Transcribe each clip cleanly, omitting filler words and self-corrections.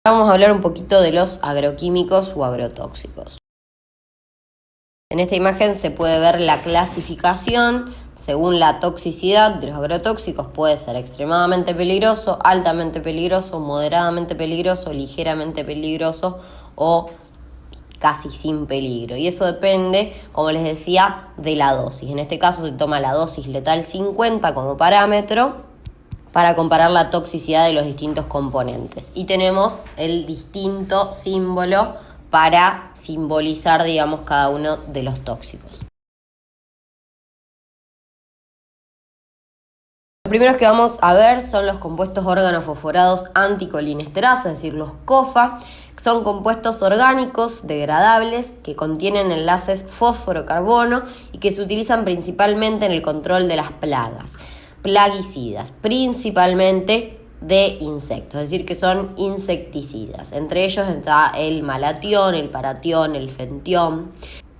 Vamos a hablar un poquito de los agroquímicos o agrotóxicos. En esta imagen se puede ver la clasificación según la toxicidad de los agrotóxicos. Puede ser extremadamente peligroso, altamente peligroso, moderadamente peligroso, ligeramente peligroso o casi sin peligro. Y eso depende, como les decía, de la dosis. En este caso se toma la dosis letal 50 como parámetro para comparar la toxicidad de los distintos componentes. Y tenemos el distinto símbolo para simbolizar, digamos, cada uno de los tóxicos. Los primeros que vamos a ver son los compuestos organofosforados anticolinesterasa, es decir, los COFA. Son compuestos orgánicos degradables que contienen enlaces fósforo-carbono y que se utilizan principalmente en el control de las plagas, plaguicidas, principalmente de insectos, es decir, que son insecticidas. Entre ellos está el malatión, el paratión, el fentión,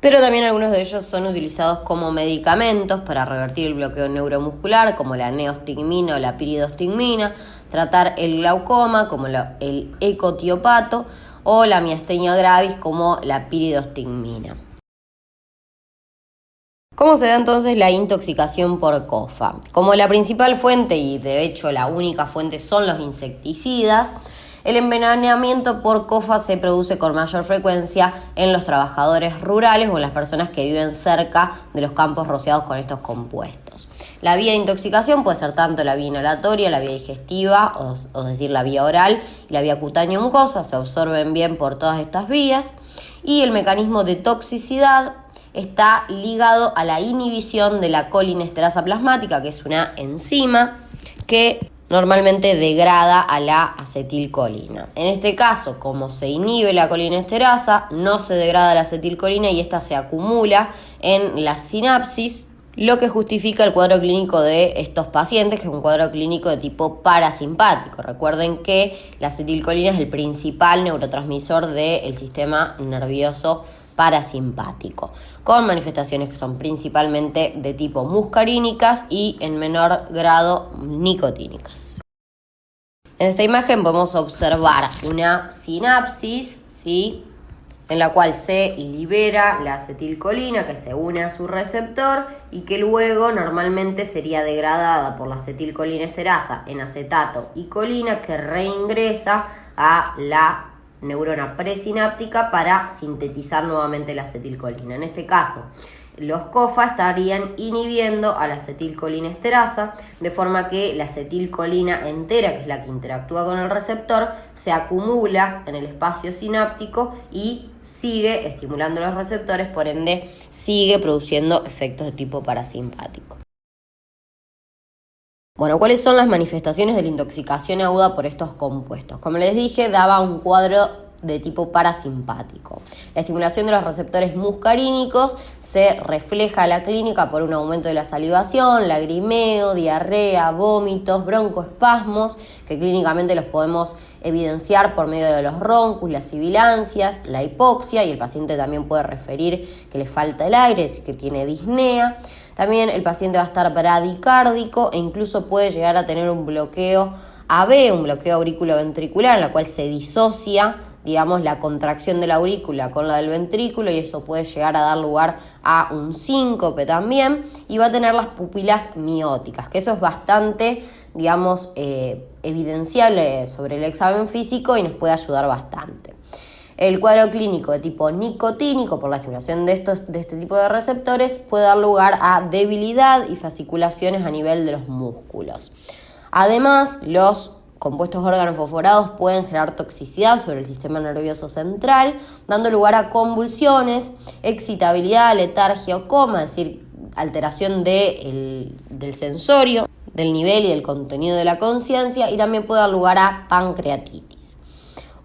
pero también algunos de ellos son utilizados como medicamentos para revertir el bloqueo neuromuscular, como la neostigmina o la piridostigmina, tratar el glaucoma, como el ecotiopato, o la miastenia gravis, como la piridostigmina. ¿Cómo se da entonces la intoxicación por COFA? Como la principal fuente, y de hecho la única fuente, son los insecticidas, el envenenamiento por COFA se produce con mayor frecuencia en los trabajadores rurales o en las personas que viven cerca de los campos rociados con estos compuestos. La vía de intoxicación puede ser tanto la vía inhalatoria, la vía digestiva, o decir, la vía oral y la vía cutánea mucosa, se absorben bien por todas estas vías, y el mecanismo de toxicidad está ligado a la inhibición de la colinesterasa plasmática, que es una enzima que normalmente degrada a la acetilcolina. En este caso, como se inhibe la colinesterasa, no se degrada la acetilcolina y esta se acumula en la sinapsis, lo que justifica el cuadro clínico de estos pacientes, que es un cuadro clínico de tipo parasimpático. Recuerden que la acetilcolina es el principal neurotransmisor del sistema nervioso parasimpático, con manifestaciones que son principalmente de tipo muscarínicas y en menor grado nicotínicas. En esta imagen podemos observar una sinapsis, ¿sí?, en la cual se libera la acetilcolina que se une a su receptor y que luego normalmente sería degradada por la acetilcolinesterasa en acetato y colina, que reingresa a la neurona presináptica para sintetizar nuevamente la acetilcolina. En este caso, los COFA estarían inhibiendo a la acetilcolinesterasa, de forma que la acetilcolina entera, que es la que interactúa con el receptor, se acumula en el espacio sináptico y sigue estimulando los receptores, por ende sigue produciendo efectos de tipo parasimpático. Bueno, ¿cuáles son las manifestaciones de la intoxicación aguda por estos compuestos? Como les dije, daba un cuadro de tipo parasimpático. La estimulación de los receptores muscarínicos se refleja en la clínica por un aumento de la salivación, lagrimeo, diarrea, vómitos, broncoespasmos, que clínicamente los podemos evidenciar por medio de los roncus, las sibilancias, la hipoxia, y el paciente también puede referir que le falta el aire, es decir, que tiene disnea. También el paciente va a estar bradicárdico e incluso puede llegar a tener un bloqueo AB, un bloqueo aurículo-ventricular, en la cual se disocia, digamos, la contracción de la aurícula con la del ventrículo, y eso puede llegar a dar lugar a un síncope también, y va a tener las pupilas mióticas, que eso es bastante, digamos, evidenciable sobre el examen físico y nos puede ayudar bastante. El cuadro clínico de tipo nicotínico, por la estimulación de este tipo de receptores, puede dar lugar a debilidad y fasciculaciones a nivel de los músculos. Además, los compuestos organofosforados pueden generar toxicidad sobre el sistema nervioso central, dando lugar a convulsiones, excitabilidad, letargia o coma, es decir, alteración del sensorio, del nivel y del contenido de la conciencia, y también puede dar lugar a pancreatitis.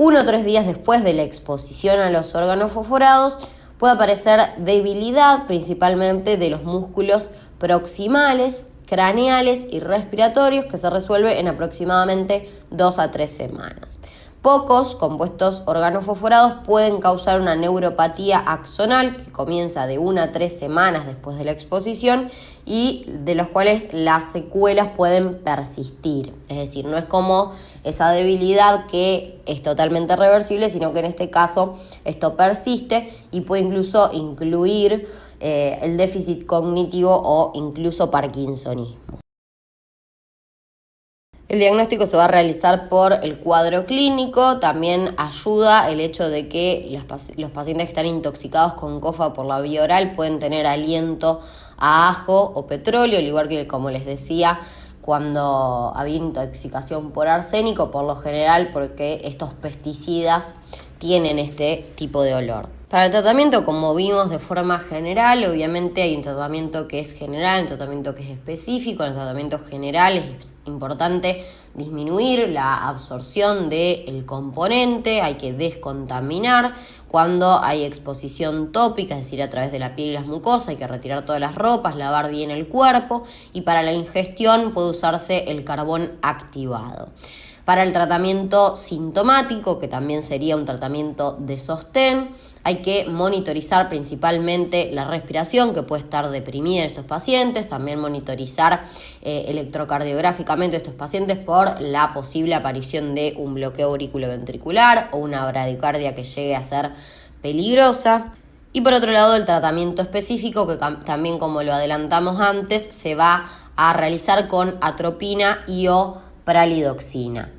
1 o 3 días después de la exposición a los organofosforados puede aparecer debilidad, principalmente de los músculos proximales, craneales y respiratorios, que se resuelve en aproximadamente 2 a 3 semanas. Pocos compuestos organofosforados pueden causar una neuropatía axonal que comienza de 1 a 3 semanas después de la exposición y de los cuales las secuelas pueden persistir. Es decir, no es como esa debilidad que es totalmente reversible, sino que en este caso esto persiste y puede incluso incluir el déficit cognitivo o incluso parkinsonismo. El diagnóstico se va a realizar por el cuadro clínico. También ayuda el hecho de que los pacientes que están intoxicados con COFA por la vía oral pueden tener aliento a ajo o petróleo, al igual que, como les decía, cuando había intoxicación por arsénico, por lo general porque estos pesticidas tienen este tipo de olor. Para el tratamiento, como vimos de forma general, obviamente hay un tratamiento que es general, un tratamiento que es específico. En el tratamiento general es importante disminuir la absorción del componente, hay que descontaminar. Cuando hay exposición tópica, es decir, a través de la piel y las mucosas, hay que retirar todas las ropas, lavar bien el cuerpo, y para la ingestión puede usarse el carbón activado. Para el tratamiento sintomático, que también sería un tratamiento de sostén, hay que monitorizar principalmente la respiración, que puede estar deprimida en estos pacientes, también monitorizar electrocardiográficamente a estos pacientes por la posible aparición de un bloqueo auriculoventricular o una bradicardia que llegue a ser peligrosa. Y por otro lado, el tratamiento específico, que también, como lo adelantamos antes, se va a realizar con atropina y o pralidoxina.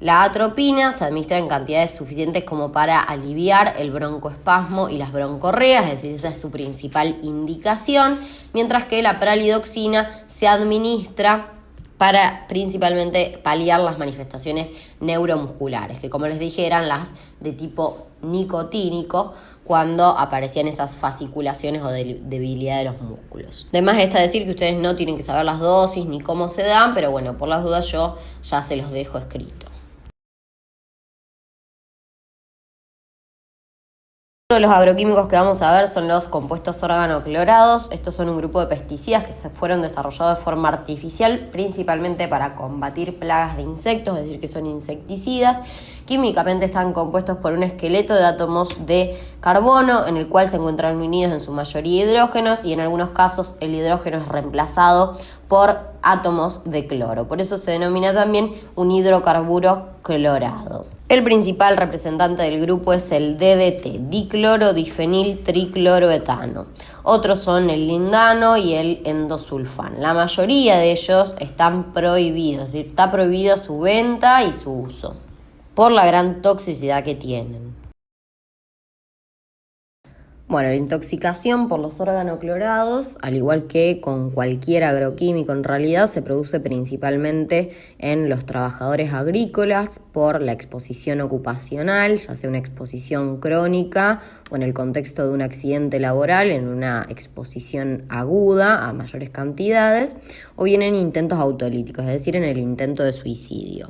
La atropina se administra en cantidades suficientes como para aliviar el broncoespasmo y las broncorreas, es decir, esa es su principal indicación, mientras que la pralidoxina se administra para principalmente paliar las manifestaciones neuromusculares, que, como les dije, eran las de tipo nicotínico, cuando aparecían esas fasciculaciones o debilidad de los músculos. Además está decir que ustedes no tienen que saber las dosis ni cómo se dan, pero bueno, por las dudas yo ya se los dejo escrito. Uno de los agroquímicos que vamos a ver son los compuestos organoclorados. Estos son un grupo de pesticidas que se fueron desarrollados de forma artificial, principalmente para combatir plagas de insectos, es decir, que son insecticidas. Químicamente están compuestos por un esqueleto de átomos de carbono, en el cual se encuentran unidos en su mayoría hidrógenos, y en algunos casos el hidrógeno es reemplazado por átomos de cloro. Por eso se denomina también un hidrocarburo clorado. El principal representante del grupo es el DDT, diclorodifenil tricloroetano. Otros son el lindano y el endosulfán. La mayoría de ellos están prohibidos, es decir, está prohibida su venta y su uso por la gran toxicidad que tienen. Bueno, la intoxicación por los organoclorados, al igual que con cualquier agroquímico en realidad, se produce principalmente en los trabajadores agrícolas por la exposición ocupacional, ya sea una exposición crónica o en el contexto de un accidente laboral, en una exposición aguda a mayores cantidades, o bien en intentos autolíticos, es decir, en el intento de suicidio.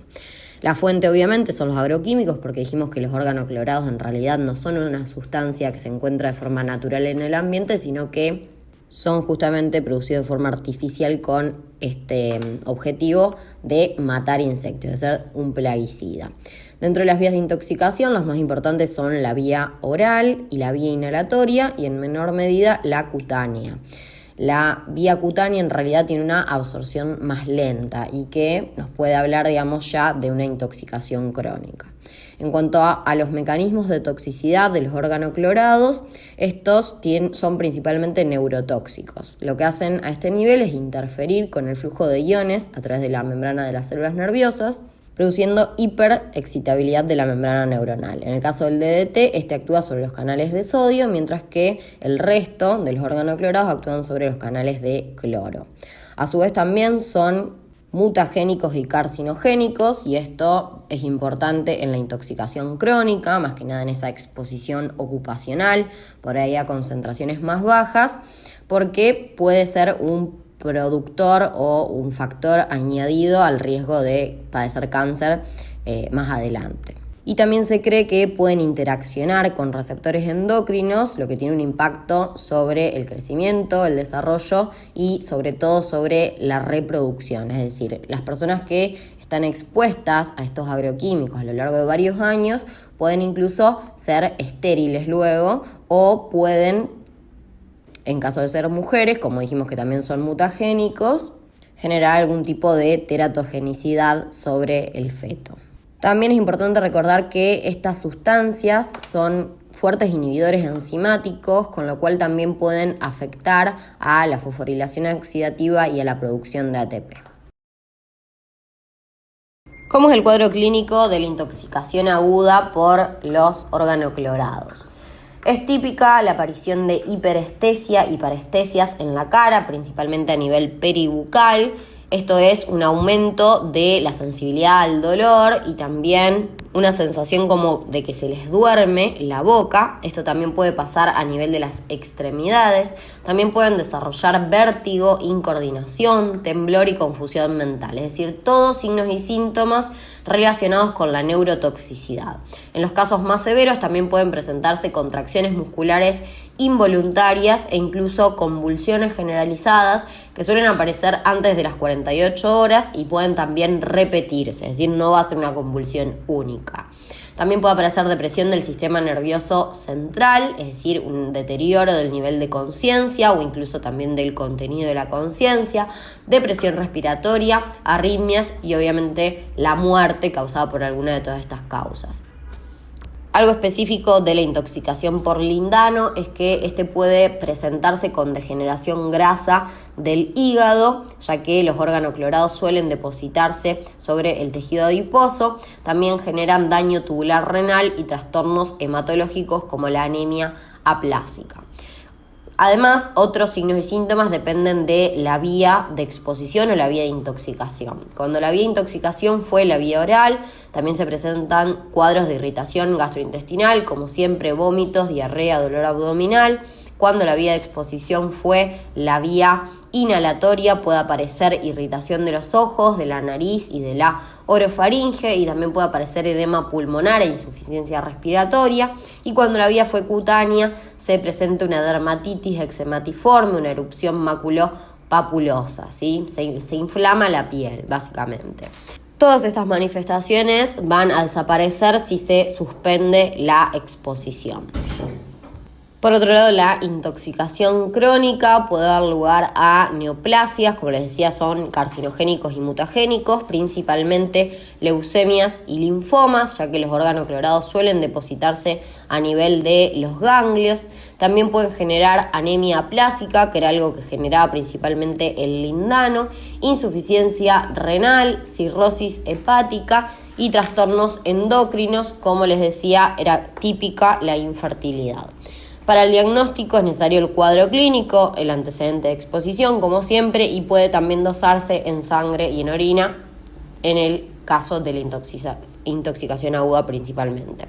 La fuente obviamente son los agroquímicos, porque dijimos que los organoclorados en realidad no son una sustancia que se encuentra de forma natural en el ambiente, sino que son justamente producidos de forma artificial con este objetivo de matar insectos, de ser un plaguicida. Dentro de las vías de intoxicación, las más importantes son la vía oral y la vía inhalatoria, y en menor medida la cutánea. La vía cutánea en realidad tiene una absorción más lenta y que nos puede hablar, digamos, ya de una intoxicación crónica. En cuanto a los mecanismos de toxicidad de los organoclorados, estos son principalmente neurotóxicos. Lo que hacen a este nivel es interferir con el flujo de iones a través de la membrana de las células nerviosas, produciendo hiperexcitabilidad de la membrana neuronal. En el caso del DDT, este actúa sobre los canales de sodio, mientras que el resto de los organoclorados actúan sobre los canales de cloro. A su vez también son mutagénicos y carcinogénicos, y esto es importante en la intoxicación crónica, más que nada en esa exposición ocupacional, por ahí a concentraciones más bajas, porque puede ser un productor o un factor añadido al riesgo de padecer cáncer más adelante. Y también se cree que pueden interaccionar con receptores endocrinos, lo que tiene un impacto sobre el crecimiento, el desarrollo y sobre todo sobre la reproducción. Es decir, las personas que están expuestas a estos agroquímicos a lo largo de varios años pueden incluso ser estériles luego o pueden, en caso de ser mujeres, como dijimos que también son mutagénicos, generar algún tipo de teratogenicidad sobre el feto. También es importante recordar que estas sustancias son fuertes inhibidores enzimáticos, con lo cual también pueden afectar a la fosforilación oxidativa y a la producción de ATP. ¿Cómo es el cuadro clínico de la intoxicación aguda por los organoclorados? Es típica la aparición de hiperestesia y parestesias en la cara, principalmente a nivel peribucal. Esto es un aumento de la sensibilidad al dolor y también una sensación como de que se les duerme la boca. Esto también puede pasar a nivel de las extremidades. También pueden desarrollar vértigo, incoordinación, temblor y confusión mental. Es decir, todos signos y síntomas relacionados con la neurotoxicidad. En los casos más severos también pueden presentarse contracciones musculares involuntarias e incluso convulsiones generalizadas que suelen aparecer antes de las 48 horas y pueden también repetirse, es decir, no va a ser una convulsión única. También puede aparecer depresión del sistema nervioso central, es decir, un deterioro del nivel de conciencia o incluso también del contenido de la conciencia, depresión respiratoria, arritmias y obviamente la muerte causada por alguna de todas estas causas. Algo específico de la intoxicación por lindano es que este puede presentarse con degeneración grasa del hígado, ya que los organoclorados suelen depositarse sobre el tejido adiposo. También generan daño tubular renal y trastornos hematológicos como la anemia aplásica. Además, otros signos y síntomas dependen de la vía de exposición o la vía de intoxicación. Cuando la vía de intoxicación fue la vía oral, también se presentan cuadros de irritación gastrointestinal, como siempre vómitos, diarrea, dolor abdominal. Cuando la vía de exposición fue la vía inhalatoria, puede aparecer irritación de los ojos, de la nariz y de la orofaringe, y también puede aparecer edema pulmonar e insuficiencia respiratoria. Y cuando la vía fue cutánea, se presenta una dermatitis eczematiforme, una erupción maculopapulosa, ¿sí? Se inflama la piel, básicamente. Todas estas manifestaciones van a desaparecer si se suspende la exposición. Por otro lado, la intoxicación crónica puede dar lugar a neoplasias, como les decía, son carcinogénicos y mutagénicos, principalmente leucemias y linfomas, ya que los organoclorados suelen depositarse a nivel de los ganglios. También pueden generar anemia aplásica, que era algo que generaba principalmente el lindano, insuficiencia renal, cirrosis hepática y trastornos endocrinos, como les decía, era típica la infertilidad. Para el diagnóstico es necesario el cuadro clínico, el antecedente de exposición, como siempre, y puede también dosarse en sangre y en orina en el caso de la intoxicación aguda principalmente.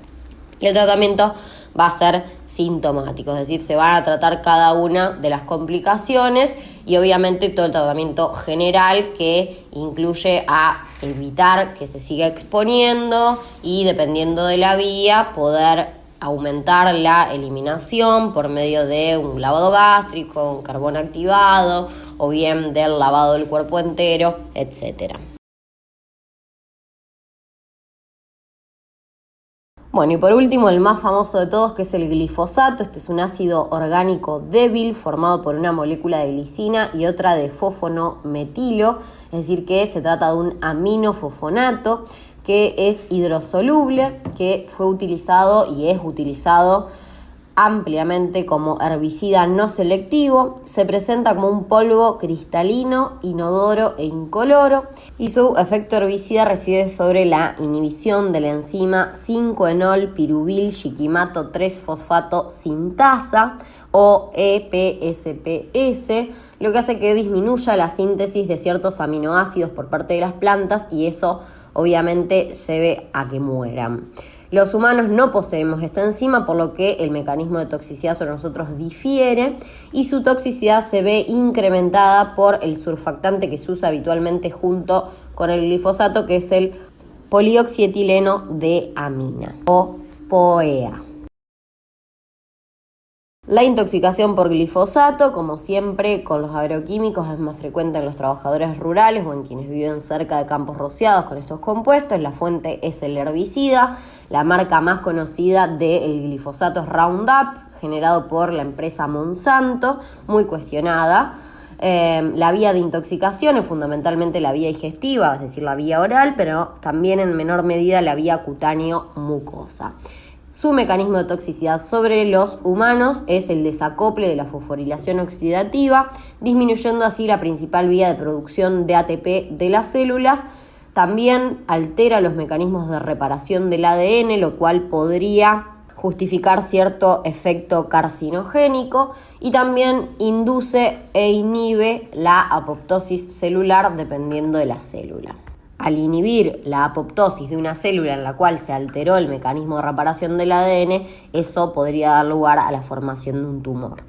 Y el tratamiento va a ser sintomático, es decir, se van a tratar cada una de las complicaciones y obviamente todo el tratamiento general que incluye a evitar que se siga exponiendo y dependiendo de la vía poder aumentar la eliminación por medio de un lavado gástrico, un carbón activado o bien del lavado del cuerpo entero, etc. Bueno, y por último, el más famoso de todos, que es el glifosato. Este es un ácido orgánico débil formado por una molécula de glicina y otra de fosfonometilo, es decir, que se trata de un aminofosfonato que es hidrosoluble, que fue utilizado y es utilizado ampliamente como herbicida no selectivo. Se presenta como un polvo cristalino, inodoro e incoloro y su efecto herbicida reside sobre la inhibición de la enzima 5-enol pirubil shikimato 3-fosfato sintasa o EPSPS, lo que hace que disminuya la síntesis de ciertos aminoácidos por parte de las plantas y eso obviamente lleve a que mueran. Los humanos no poseemos esta enzima, por lo que el mecanismo de toxicidad sobre nosotros difiere y su toxicidad se ve incrementada por el surfactante que se usa habitualmente junto con el glifosato, que es el polioxietileno de amina o POEA. La intoxicación por glifosato, como siempre con los agroquímicos, es más frecuente en los trabajadores rurales o en quienes viven cerca de campos rociados con estos compuestos. La fuente es el herbicida. La marca más conocida del glifosato es Roundup, generado por la empresa Monsanto, muy cuestionada. La vía de intoxicación es fundamentalmente la vía digestiva, es decir, la vía oral, pero también en menor medida la vía cutáneo-mucosa. Su mecanismo de toxicidad sobre los humanos es el desacople de la fosforilación oxidativa, disminuyendo así la principal vía de producción de ATP de las células. También altera los mecanismos de reparación del ADN, lo cual podría justificar cierto efecto carcinogénico, y también induce e inhibe la apoptosis celular dependiendo de la célula. Al inhibir la apoptosis de una célula en la cual se alteró el mecanismo de reparación del ADN, eso podría dar lugar a la formación de un tumor.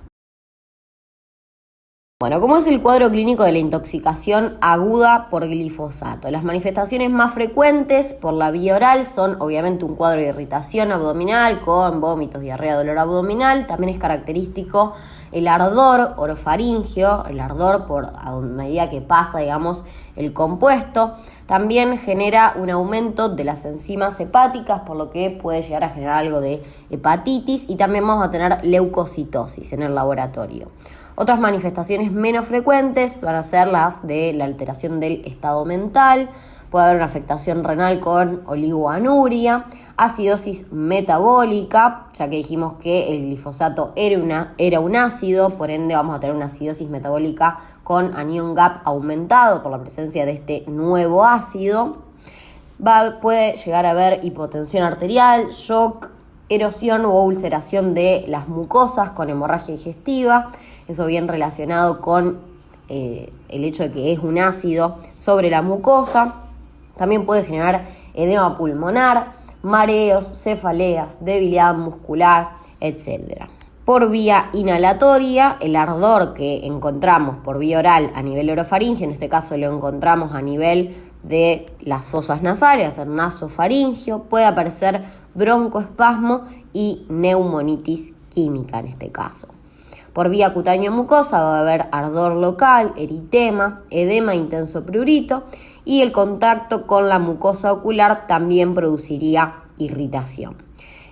Bueno, ¿cómo es el cuadro clínico de la intoxicación aguda por glifosato? Las manifestaciones más frecuentes por la vía oral son obviamente un cuadro de irritación abdominal con vómitos, diarrea, dolor abdominal. También es característico el ardor orofaringeo, el ardor a medida que pasa, el compuesto. También genera un aumento de las enzimas hepáticas, por lo que puede llegar a generar algo de hepatitis, y también vamos a tener leucocitosis en el laboratorio. Otras manifestaciones menos frecuentes van a ser las de la alteración del estado mental. Puede haber una afectación renal con oligoanuria, acidosis metabólica, ya que dijimos que el glifosato era un ácido, por ende vamos a tener una acidosis metabólica con anión GAP aumentado por la presencia de este nuevo ácido. Puede llegar a haber hipotensión arterial, shock, erosión o ulceración de las mucosas con hemorragia digestiva, eso bien relacionado con el hecho de que es un ácido sobre la mucosa. También puede generar edema pulmonar, mareos, cefaleas, debilidad muscular, etc. Por vía inhalatoria, el ardor que encontramos por vía oral a nivel orofaringeo, en este caso lo encontramos a nivel de las fosas nasales, el nasofaringeo, puede aparecer broncoespasmo y neumonitis química en este caso. Por vía cutáneo-mucosa va a haber ardor local, eritema, edema intenso prurito, y el contacto con la mucosa ocular también produciría irritación.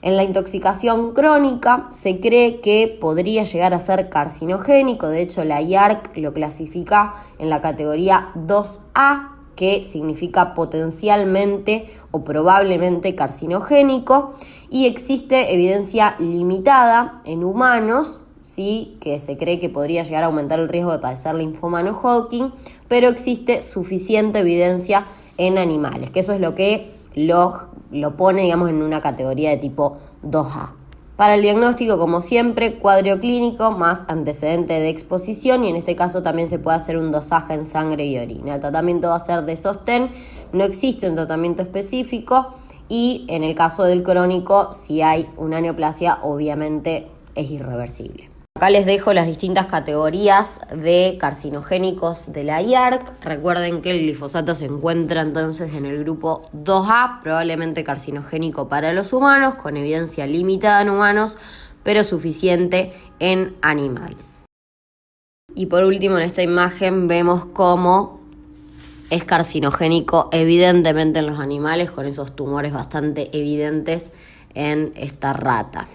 En la intoxicación crónica se cree que podría llegar a ser carcinogénico. De hecho, la IARC lo clasifica en la categoría 2A, que significa potencialmente o probablemente carcinogénico, y existe evidencia limitada en humanos, sí, que se cree que podría llegar a aumentar el riesgo de padecer linfoma no Hodgkin, pero existe suficiente evidencia en animales, que eso es lo que lo pone, en una categoría de tipo 2A. Para el diagnóstico, como siempre, cuadro clínico más antecedente de exposición, y en este caso también se puede hacer un dosaje en sangre y orina. El tratamiento va a ser de sostén, no existe un tratamiento específico, y en el caso del crónico, si hay una neoplasia, obviamente es irreversible. Acá les dejo las distintas categorías de carcinogénicos de la IARC. Recuerden que el glifosato se encuentra entonces en el grupo 2A, probablemente carcinogénico para los humanos, con evidencia limitada en humanos, pero suficiente en animales. Y por último, en esta imagen vemos cómo es carcinogénico evidentemente en los animales, con esos tumores bastante evidentes en esta rata.